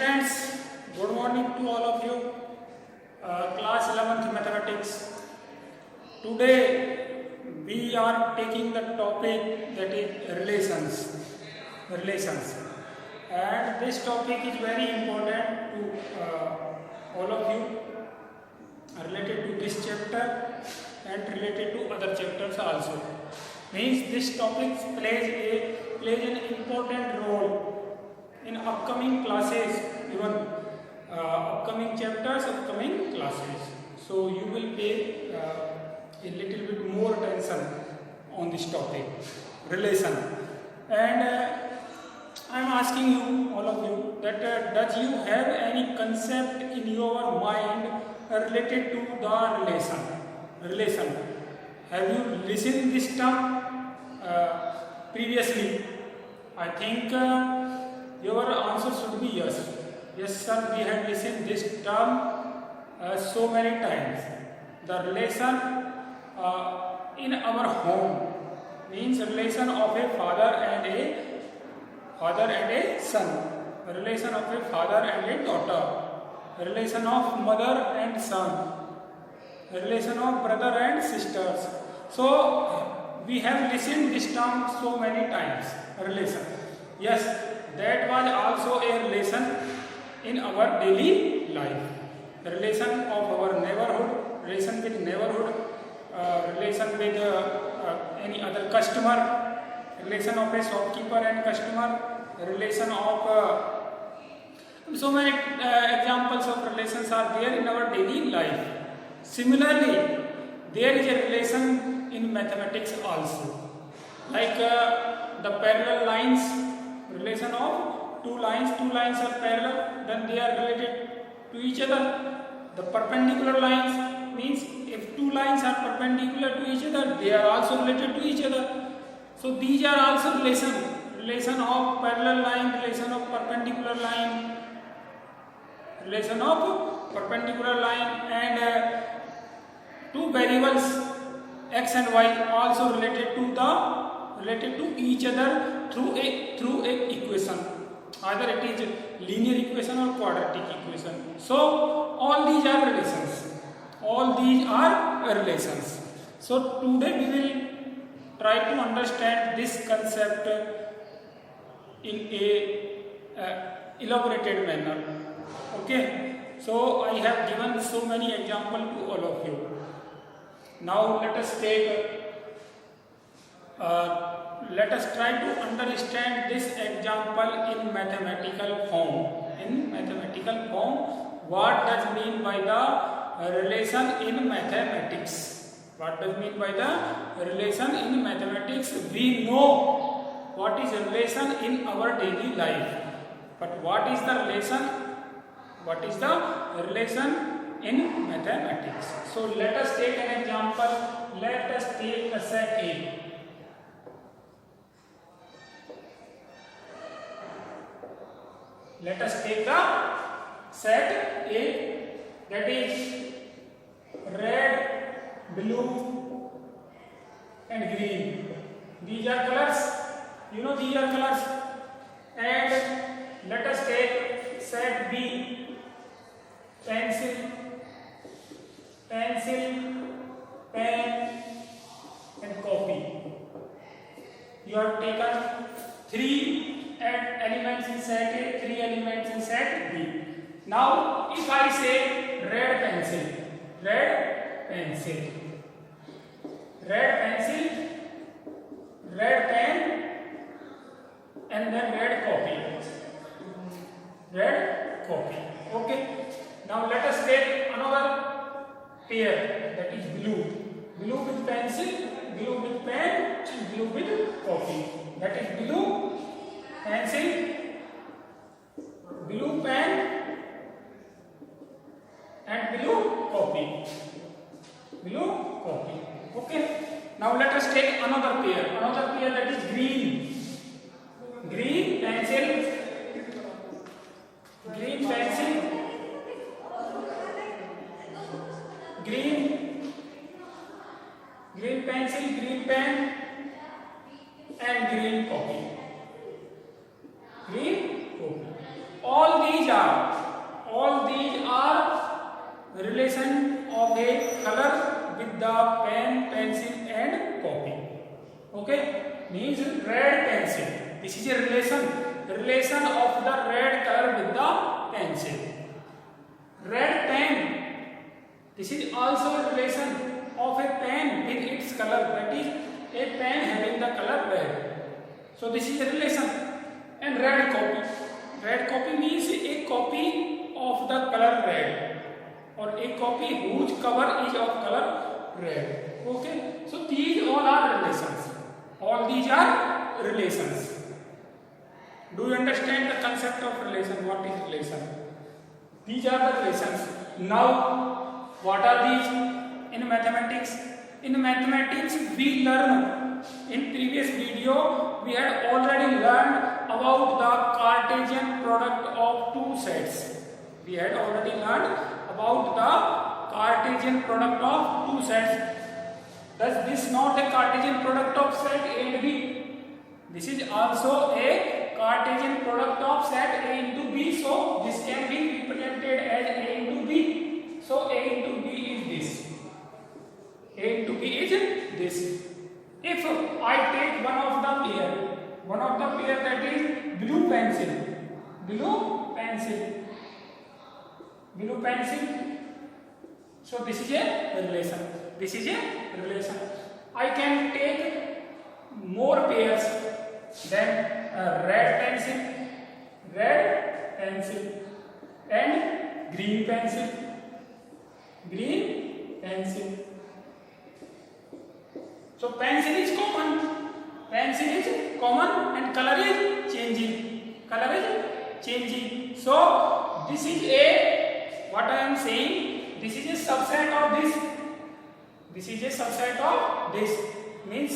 students, good morning to all of you. Class 11th mathematics. Today we are taking the topic that is relations, and this topic is very important to all of you, related to this chapter and related to other chapters also. Means this topic plays an important role in upcoming classes, even upcoming chapters, upcoming classes. So you will pay a little bit more attention on this topic, relation. And I am asking you, all of you, that does you have any concept in your mind related to the relation? Have you listened this term previously? I think your answer should be yes. Yes, sir, we have listened this term so many times. The relation in our home means relation of a father and a son, relation of a father and a daughter, relation of mother and son, relation of brother and sisters. So we have listened this term so many times, relation. Yes, that was also a relation in our daily life. Relation of our neighborhood, relation with neighborhood, relation with any other customer, relation of a shopkeeper and customer, relation of so many examples of relations are there in our daily life. Similarly, there is a relation in mathematics also, like the parallel lines, relation of two lines are parallel, then they are related to each other. The perpendicular lines means if two lines are perpendicular to each other, they are also related to each other. So these are also relation of parallel line, relation of perpendicular line, and two variables x and y also related to each other through a equation. Either it is linear equation or quadratic equation. So all these are relations. So today we will try to understand this concept in a elaborated manner. Okay, so I have given so many examples to all of you. Now let us try to understand this example in mathematical form. What does mean by the relation in mathematics? We know what is relation in our daily life, but what is the relation in mathematics? So let us take an example. Let us take a set A. Let us take the set A, that is red, blue and green. These are colors. You know these are colors. And let us take set B, pencil, pen and copy. You have taken 3 elements in set A, 3 elements in set B. Now if I say red pencil, red pen, and then red copy. Okay. Now let us take another pair, that is blue with pencil, blue with pen, and blue with copy. That is blue pencil, blue pen and blue copy. Okay. Now let us take another pair that is green pencil, green pencil, green pen and green copy. All these these are relation of a color with the pen, pencil and copy. Okay, means red pencil. This is a relation of the red color with the pencil. Red pen. This is also a relation of a pen with its color, that is a pen having the color red. So this is a relation. And red copy. Red copy means a copy of the color red, or a copy whose cover is of color red. Okay. So these all are relations. All these are relations. Do you understand the concept of relation? What is relation? These are the relations. Now, what are these in mathematics? In mathematics, we learn. In previous video, we had already learned about the Cartesian product of two sets. We had already learned about the Cartesian product of two sets. Does this not a Cartesian product of set A and B? This is also a Cartesian product of set A into B. So this can be represented as A into B. So A into B is this. A into B is this. If I take one of the pair that is blue pencil. So this is a relation. I can take more pairs than red pencil and green pencil. So pencil is common and color is changing. So this is what I am saying, this is a subset of this. Means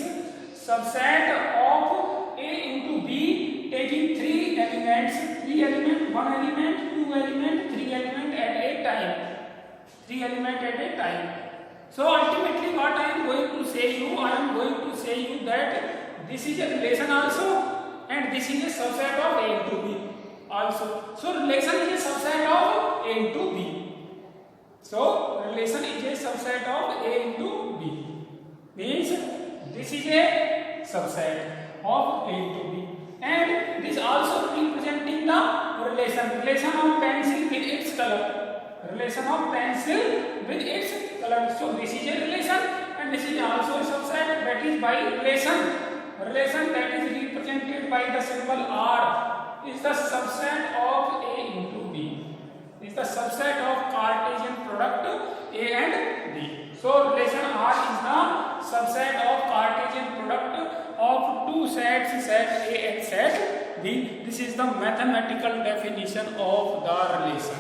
subset of A into B, taking three elements, one element, two element, three element at a time. So ultimately what I am going to say you, that this is a relation also, and this is a subset of A into B also. So relation is a subset of A into B. So relation is a subset of A into B. Means this is a subset of A into B. And this also representing the relation of pencil with its color. So this is a relation, and this is also a subset, that is by relation that is represented by the symbol R is the subset of A into B. Is the subset of Cartesian product A and B. So relation R is the subset of Cartesian product of two sets, set A and set B. This is the mathematical definition of the relation.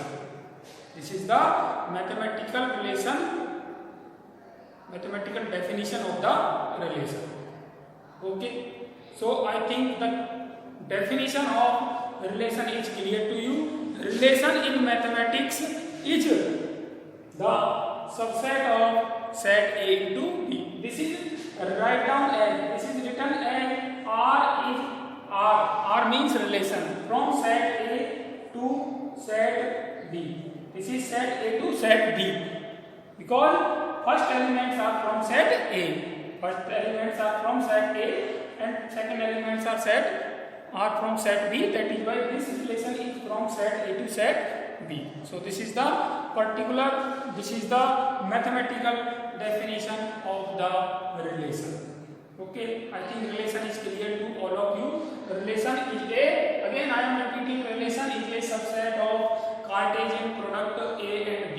Mathematical definition of the relation. Okay. So I think the definition of relation is clear to you. Relation in mathematics is the subset of set A into B. This is write down as, this is written as R means relation from set A to set B. This is set A to set B, because first elements are from set A. And second elements are from set B. That is why this relation is from set A to set B. So this is the mathematical definition of the relation. Okay, I think relation is clear to all of you. Relation is again I am repeating, relation is a subset of Cartesian product A and B.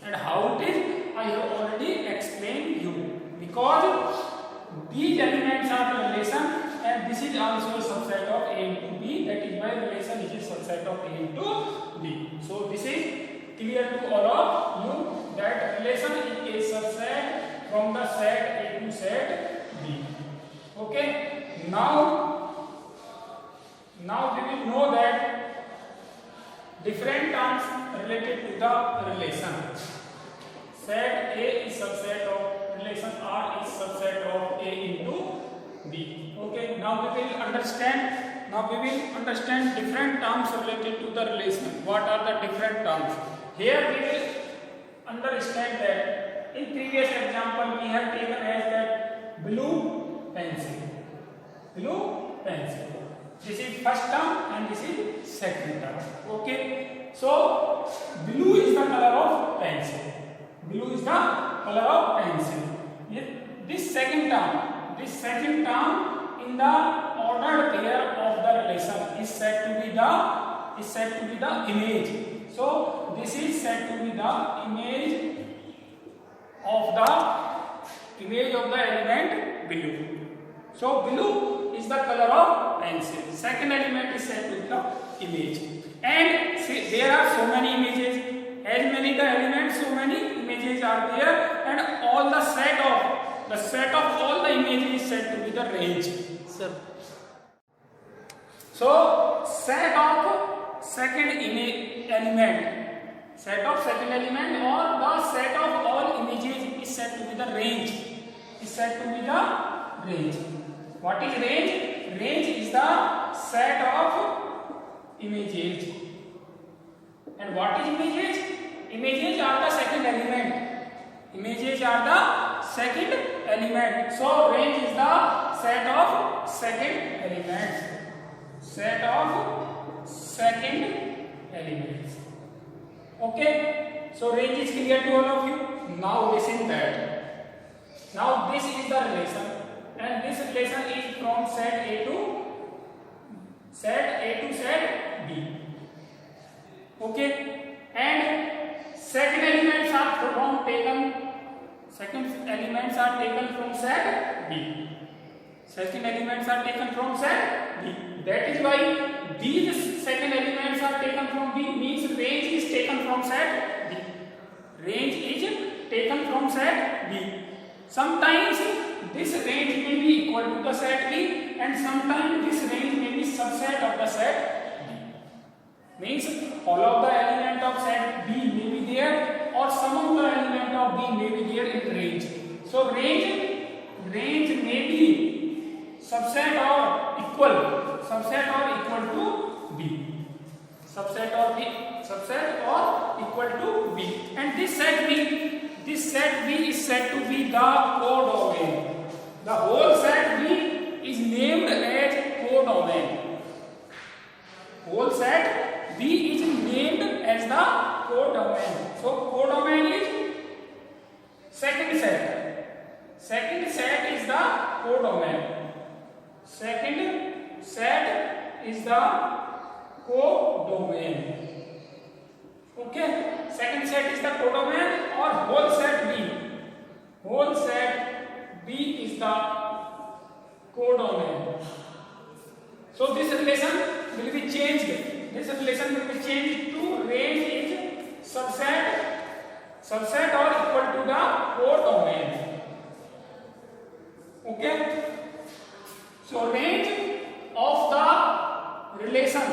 And how it is, I have already explained you. Because these elements are the relation, and this is also a subset of A into B. That is why relation is a subset of A into B. So this is clear to all of you, that relation is a subset from the set A to set B. Okay. Now we will know that different terms related to the relation. Set A is subset of relation R is subset of A into B. Okay. Now we will understand Now we will understand different terms related to the relation. What are the different terms? Here we will understand that in previous example we have taken as that blue pencil. Blue pencil. This is first term and this is second term. Okay. So blue is the color of pencil. Blue is the color of pencil. This second term in the ordered pair of the relation is said to be the image. So this is said to be the image of the element blue. So blue is the color of pencil. Second element is said to be the image. And see, there are so many images. As many the elements, so many images are there, and all the set of all the images is said to be the range. Sir. So set of second element or the set of all images is said to be the range. What is range? Range is the set of images. And what is images? Images are the second element. So range is the set of second elements. Okay. So range is clear to all of you. Now listen that. Now this is the relation, and this relation is from set A to set B. Okay. And second elements are taken from set B. That is why these second elements are taken from B, means range is taken from set B. Sometimes this range may be equal to the set B, and sometimes this range may be subset of the set B. Means all of the element of set B may be there, or some of the element of B may be there in range. So range may be subset or equal to B. Subset or equal to B. And this set B is said to be the codomain. The whole set B is named as codomain. Whole set B is named as the codomain. So codomain is second set. Second set is the codomain. Second set is the codomain. Okay. Second set is the codomain, or whole set B. Whole set B is the codomain. So this relation will be changed. To range is subset or equal to the codomain. Okay. So range of the relation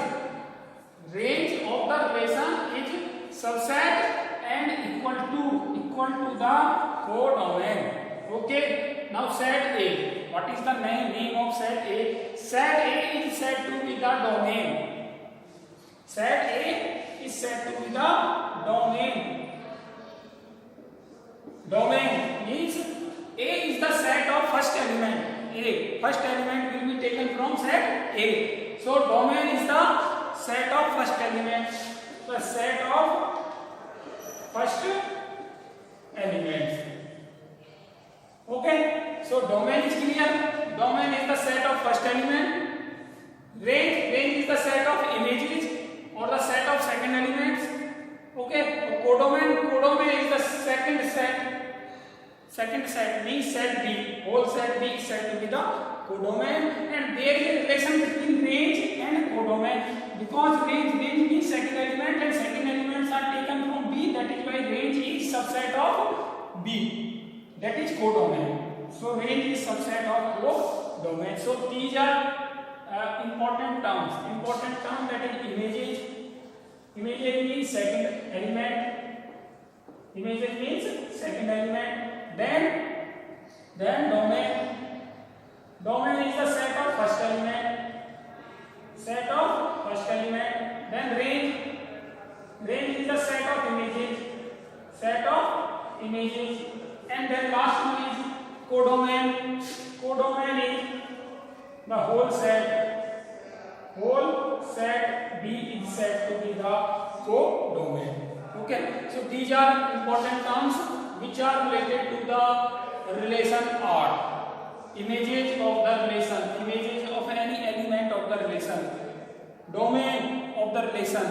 is subset and equal to the codomain. Okay. Now set A. What is the name of set A? Set A is said to be the domain. Set A is said to be the domain. Domain means A is the set of first element. First element will be taken from set A. So domain is the set of first element. The set of first element. Okay. So domain is clear. Domain is the set of first element. Range is the set of images or the set of second elements. Okay. Codomain is the second set. Second set means set B. Whole set B is said to be the codomain, and there is a relation between range and codomain, because range means second element and second elements are taken from B. That is why range is subset of B. That is codomain. So range is subset of codomain. So these are important terms. Important term, that is images. Images means second element. Images means second element. Then domain. Domain is the set of first element. set of first element. Then range. Range is the set of images. Set of images. And then last one is codomain. Codomain is the whole set. Whole set B is said to be the codomain. Okay. So these are important terms which are related to the relation R. Images of the relation, images of any element of the relation, domain of the relation,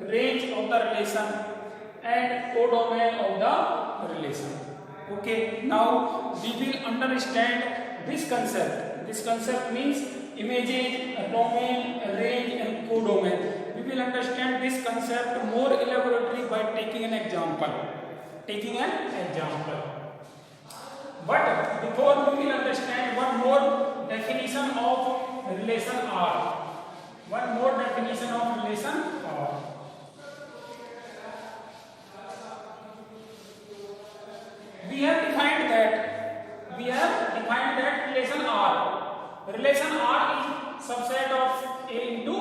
range of the relation, and codomain of the relation. Okay, now we will understand this concept. This concept means images, domain, range, and codomain. We will understand this concept more elaborately by taking an example. But before we will understand one more definition of relation R. One more definition of relation R. We have defined that relation R. Relation R is subset of A into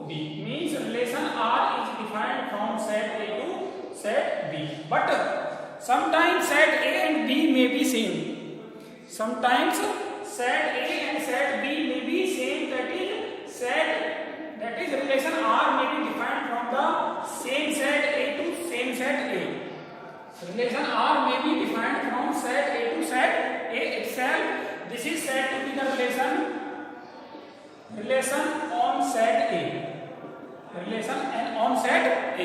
B. Means relation R is defined from set A to set B. But sometimes set A and B may be same. Sometimes set A and set B may be same. That is relation R may be defined from the same set A to same set A. Relation R may be defined from set A to set A itself. This is said to be the relation on set A. Relation and on set A.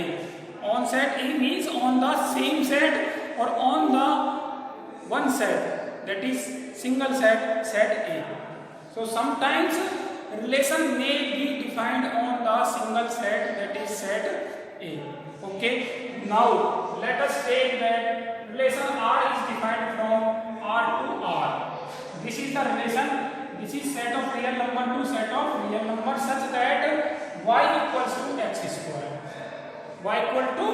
On set A means on the same set or on the one set, that is single set, set A. So sometimes relation may be defined on the single set, that is set A. Okay. Now let us take that relation R is defined from R to R. This is the relation. This is set of real number to set of real number such that y equals to x square. Y equal to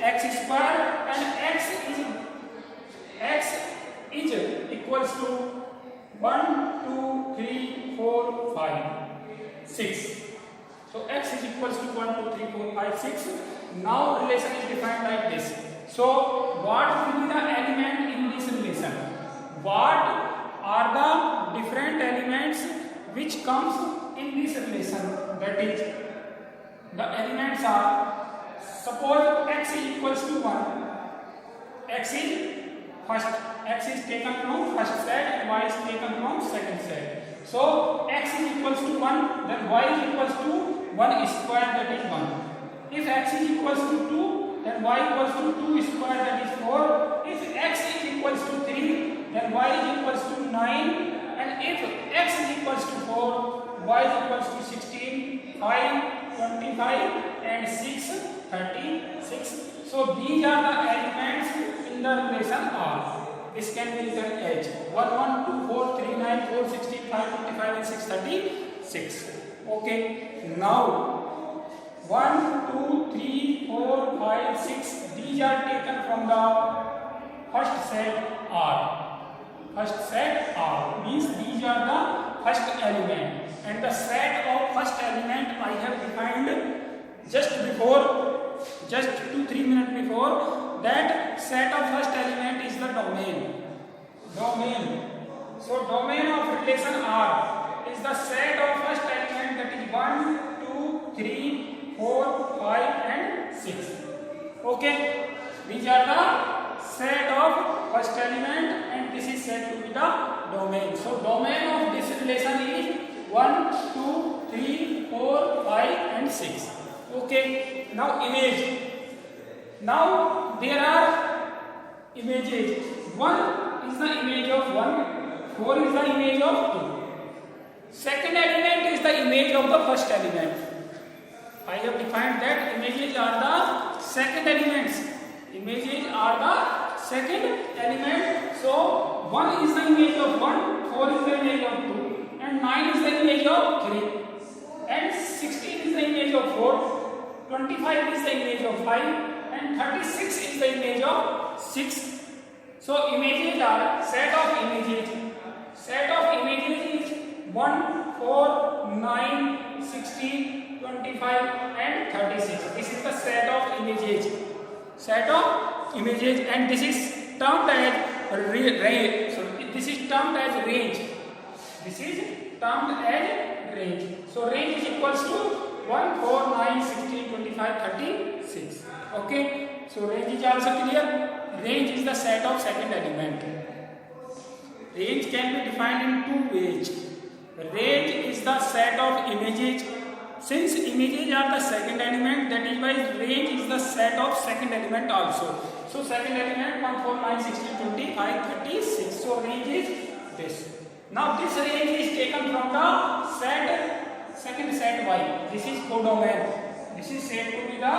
x square and x is equals to 1, 2, 3, 4, 5, 6. So x is equals to 1, 2, 3, 4, 5, 6. Now relation is defined like this. So what will be the element in this relation? What are the different elements which comes in this relation? That is, the elements are, suppose x is equals to 1. X is taken from first set and y is taken from second set. So x is equals to 1, then y is equals to 1 square, that is 1. If x is equals to 2, then y equals to 2 square, that is 4. If x is equals to 3, then y is equals to 9. And if x is equals to 4, y is equals to 16, 5, 25 and 6, 36. So these are the elements in the relation R. This can be written as 1, 1, 2, 4, 3, 9, 4, 16, 5, 25 and 6, 36. Okay. Now 1, 2, 3, 4, 5, 6. These are taken from the first set R. First set R means these are the first element, and the set of first element I have defined just 2-3 minutes before. That set of first element is the domain. So domain of relation R is the set of first element, that is 1, 2, 3, 4, 5 and 6. Okay, these are the set of first element and this is said to be the domain. So domain of this relation is 1, 2, 3, 4, 5 and 6. Okay, now image. Now there are images. 1 is the image of 1, 4 is the image of 2. Second element is the image of the first element. I have defined that images are the second elements. Images are the second element. So 1 is the image of 1, 4 is the image of 2, and 9 is the image of 3, and 16 is the image of 4, 25 is the image of 5, and 36 is the image of 6. So images are set of images. Set of images is 1, 4, 9, 16, 25 and 36. This is the set of images. Set of images, and this is termed as range. So this is termed as range. This is termed as range. So range is equals to 1, 4, 9, 16, 25, 36. Okay. So range is also clear. Range is the set of second element. Range can be defined in two ways. Range is the set of images. Since images are the second element, that is why range is the set of second element also. So second element 1, 4, 9, 16, 25, 36. So range is this. Now this range is taken from the second set Y. This is codomain. This is said to be the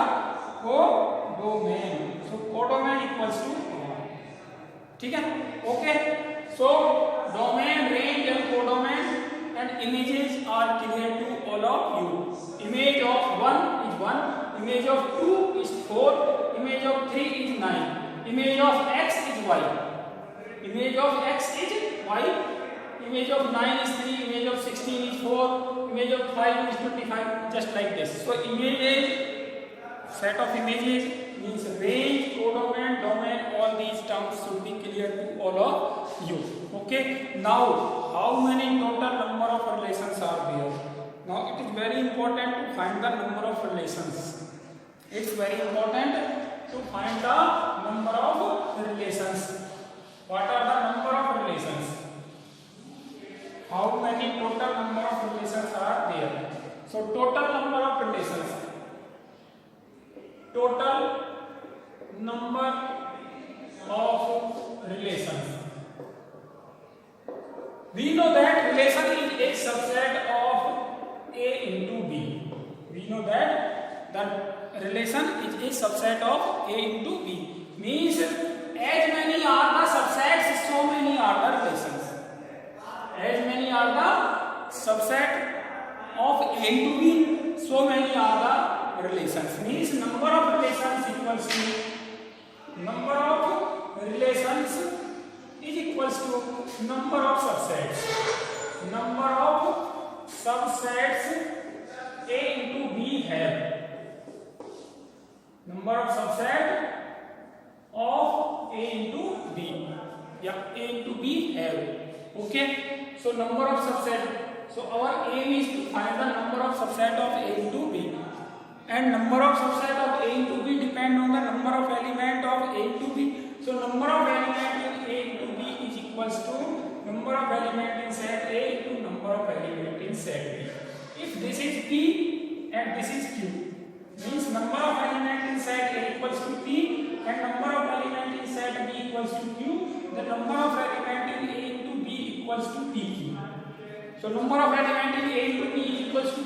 codomain. So codomain equals to 1. ठीक है? Okay. So domain, range and codomain and images are clear to all of you. Image of 1 is 1, image of 2 is 4, image of 3 is 9, image of x is y, image of x is y, image of 9 is 3, image of 16 is 4, image of 5 is 25, just like this. So images, set of images means range, codomain, domain, all these terms should be clear to all of you. Okay. Now, how many total number of relations are there? Now, it is very important to find the number of relations. It's very important to find the number of relations. What are the number of relations? How many total number of relations are there? So, total number of relations. Total number of relations. We know that relation is a subset of A into B. We know that relation is a subset of A into B. Means as many are the subsets, so many are the relations. As many are the subset of A into B, so many are the relations. Means number of relations equals to number of relations is equals to number of subsets. Number of subsets A into B have. Number of subset of A into B. Yeah, A into B have. Okay. So number of subset. So our aim is to find the number of subset of A into B. And number of subset of A into B depend on the number of element of A into B. So number of element in A into B is equals to number of element in set A into number of element in set B. If this is P and this is Q, means number of element in set A equals to P and number of element in set B equals to Q, the number of element in A into B equals to PQ. So number of element in A into B is equals to 2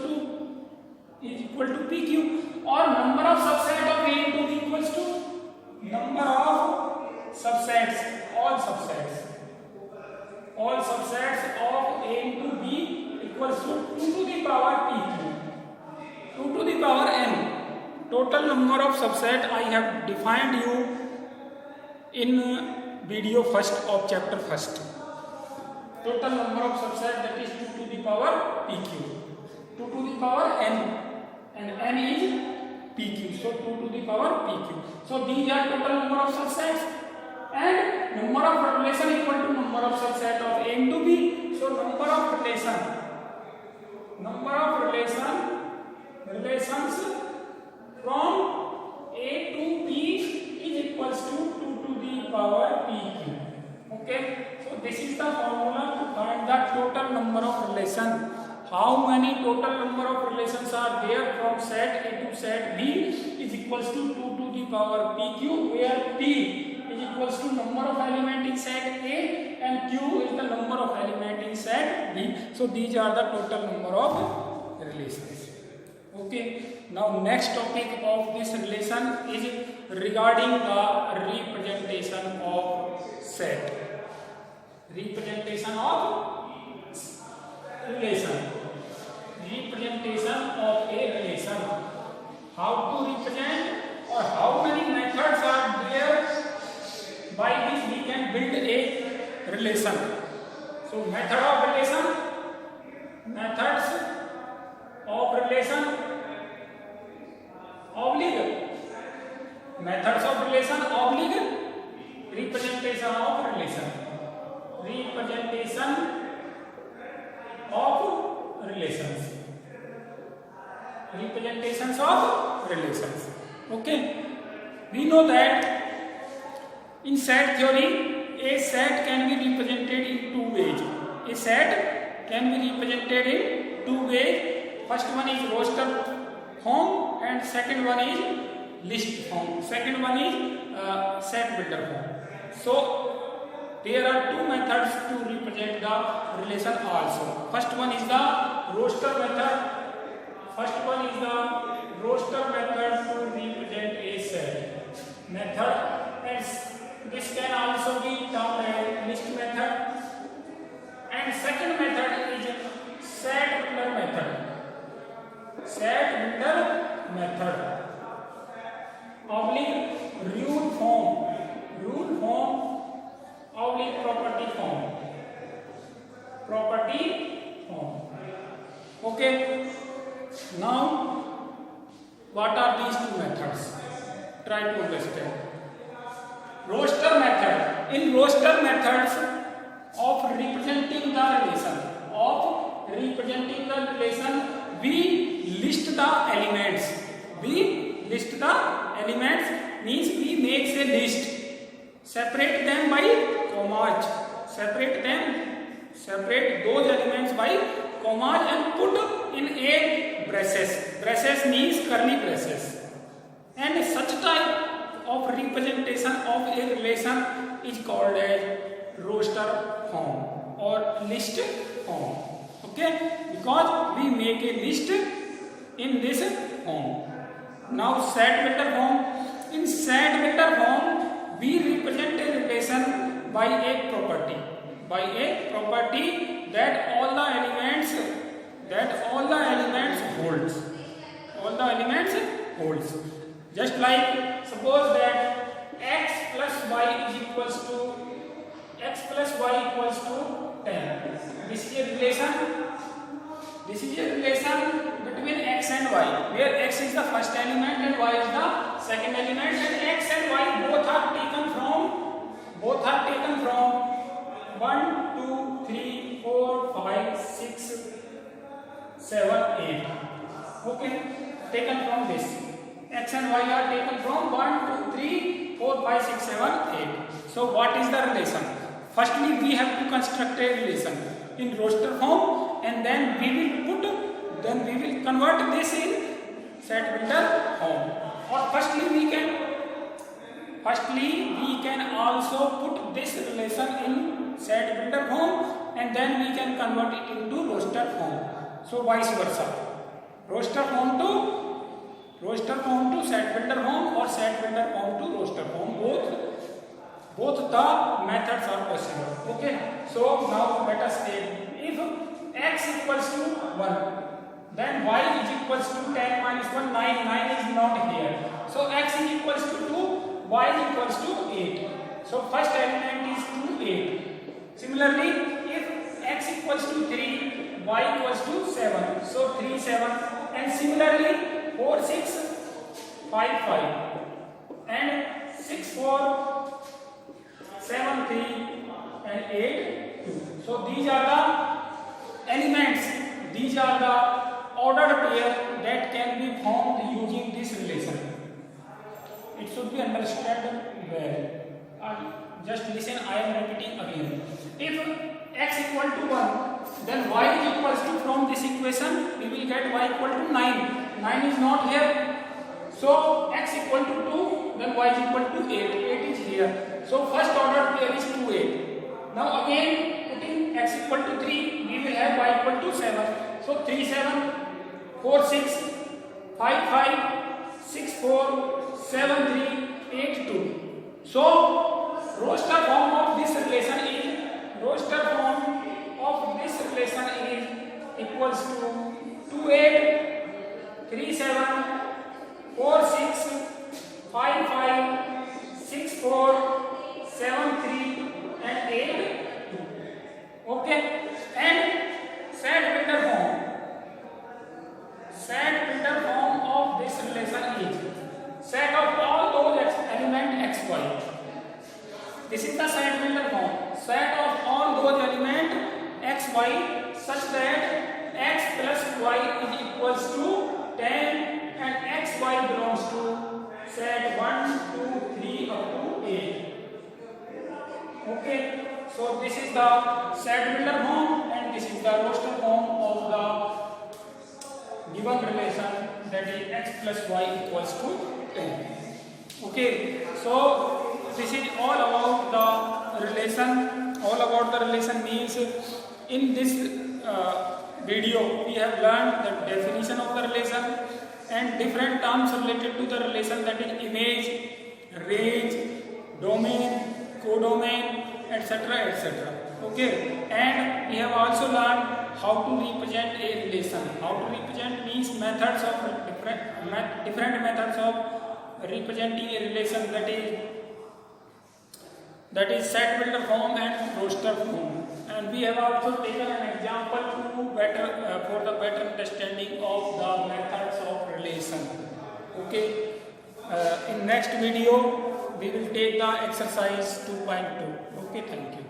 is equal to PQ, or number of subset of A into B equals to number of subsets, all subsets of A into B equals to 2 to the power PQ, 2 to the power n. Total number of subset I have defined you in video first of chapter first. Total number of subset, that is 2 to the power PQ, 2 to the power n, and n is PQ, so 2 to the power PQ. So these are total number of subsets, and number of relation equal to number of subset of A into B. So number of relations from A to B is equals to 2 to the power PQ. Okay. So this is the formula to find the total number of relations. How many total number of relations are there from set A to set B is equals to 2 to the power PQ, where P is equals to number of element in set A and Q is the number of element in set B. So these are the total number of relations. Okay. Now next topic of this relation is regarding the representation of set. Representation of relation. Representation of a relation. How to represent, or how many methods are there by which we can build a relation. So method of relation, methods of relation oblique methods of relation oblique representation of relation representation of relations representations of relations. Okay, we know that in set theory a set can be represented in two ways. A set can be represented in two ways. First one is roster form and second one is list form. Second one is set builder form. So there are two methods to represent the relation also. First one is the roster method. First one is the roster method to represent a set method, and this can also be termed as list method. And second method is set builder method. Set builder method oblique rule form oblique property form. Okay, now what are these two methods? Try to understand. Roster method. In roster methods of representing the relation, we list the elements. Means we make a list, separate them by commas, separate those elements by commas and put in a braces means curly braces. And such type of representation of a relation is called as roster form or list form. Okay, because we make a list in this form. Now set builder form. In set builder form, we represent a relation by a property that all the elements holds. Just like suppose that x plus y equals to 10. This is a relation between x and y, where x is the first element and y is the second element, and x and y both are taken from 1, 2, 3, 4, 5, 6, 7, 8. Okay, taken from this. X and y are taken from 1, 2, 3, 4, 5, 6, 7, 8. So what is the relation? Firstly, we have to construct a relation in roster form, and then we will convert this in set builder form. Or firstly we can also put this relation in set builder form, and then we can convert it into roster form. So vice versa, roster form to set builder form or set builder form to roster form. Both the methods are possible. Okay, so now let us take, if x equals to 1, then y is equals to 10 minus 1, 9 is not here. So x is equals to 2, y is equals to 8. So first element is 2, 8. Similarly, if x equals to 3, y equals to 7. So 3, 7. And similarly, 4, 6, 5, 5. And 6, 4, 7, 3, and 8, 2. So these are the elements. These are the ordered pair that can be formed using this relation. It should be understood well. Just listen, I am repeating again. If x equal to 1, then y is equals to, from this equation we will get y equal to 9. 9 is not here. So x equal to 2, then y is equal to 8. 8 is here. So first order pair is 2, 8. Now again putting x equal to 3, we will have y equal to 7. So 3, 7, 4, 6, 5, 5, 6, 4, 7, 3, 8, 2. So roster form of this relation is equals to 2, 8, 3, 7, 4, 6, 5, 5, 6, 4, 7, 3, and 8, 2. Okay, and set builder form. Set xy such that x plus y is equals to 10 and xy belongs to set 1, 2, 3 up to 8. Okay, so this is the Sadd-Wheeler form and this is the Roster form of the given relation, that is x plus y equals to 10. Okay, so this is all about the relation. All about the relation means in this video we have learned the definition of the relation and different terms related to the relation, that is image, range, domain, codomain, etc. etc. Okay, and we have also learned how to represent a relation. How to represent means methods of different methods of representing a relation, that is Sadd-Wheeler form and Roster form. And we have also taken an example to for the better understanding of the methods of relation. Okay, in next video we will take the exercise 2.2. Okay, thank you.